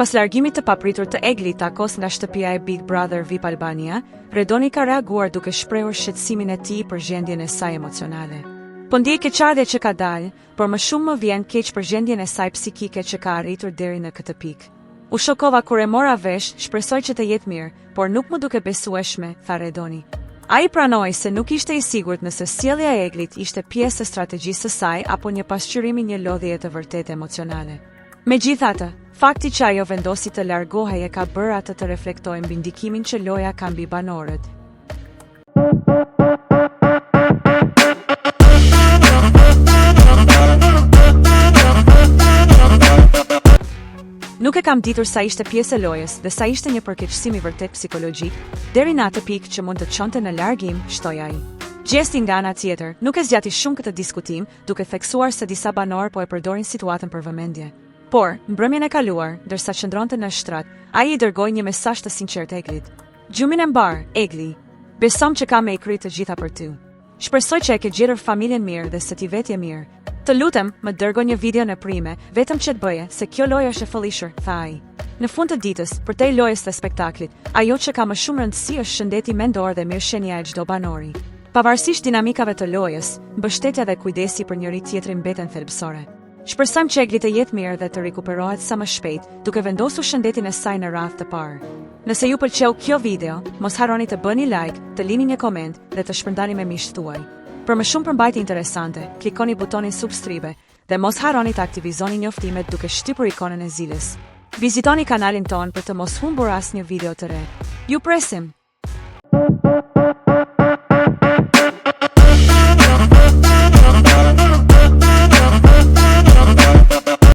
Pas largimit të papritur të Egli Takos nga shtëpia e Big Brother VIP Albania, Redoni ka reaguar duke shprehur shqetësimin e tij për gjendjen e saj emocionale. Po ndjej keqardhje që ka dalë, por më shumë më vjen keq për gjendjen e saj psikike që ka arritur deri në këtë pikë. U shokova kur e mora vesh, shpresoj që të jetë mirë, por nuk më duke besueshme, tha Redoni. Ai pranoi se nuk ishte i sigurt nëse sjellja e Eglit ishte pjesë e strategjisë së saj apo një pasqyrimi një lodhjeje të vërtetë emocionale. Megjithatë, fakti që ajo vendosi të largohej e ka bërë atë të reflektojë mbi ndikimin që loja ka mbi banorët. Nuk e kam ditur sa ishte pjesë e lojës dhe sa ishte një përkeqësim i vërtet psikologjik, deri në atë pikë që mund të çonte në largim, shtoi ai. Gjesti nga ana tjetër nuk e zgjati shumë këtë diskutim, duke theksuar se disa banorë po e përdorin situatën për vëmendje. Por, mbrëmjen e kaluar, ndërsa qëndronte në shtrat, ai i dërgoi një mesazh të sinqertë Eglit. Gjumin e mbar, Egli. Besom që kam me i kry të gjitha për ty. Shpresoj që e ke gjetur familjen mirë dhe se ti vetë je mirë. Të lutem, më dërgo një video në prime, vetëm që të bëje, se kjo lojë është e fëllishur, tha ai. Në fund të ditës, përtej lojës dhe spektaklit, ajo që ka më shumë rëndësi është shëndeti mendor dhe mirëqenia e çdo banori. Pavarësisht dinamikave të lojës, mbështetja dhe kujdesi për njëri tjetrin mbeten thelbësore. Shpresojmë që Egli të jetë mirë dhe të rikuperohet sa më shpejt, duke vendosur shëndetin e saj në radhë të parë. Nëse ju pëlqeu kjo video, mos harroni të bëni like, të lini një koment dhe të shpërndani me miqtë tuaj. Për më shumë përmbajtje interesante, klikoni butonin subscribe dhe mos harroni të aktivizoni njoftimet duke shtypur ikonën e zilës. Vizitoni kanalin ton për të mos humbur asnjë video të re. Ju presim!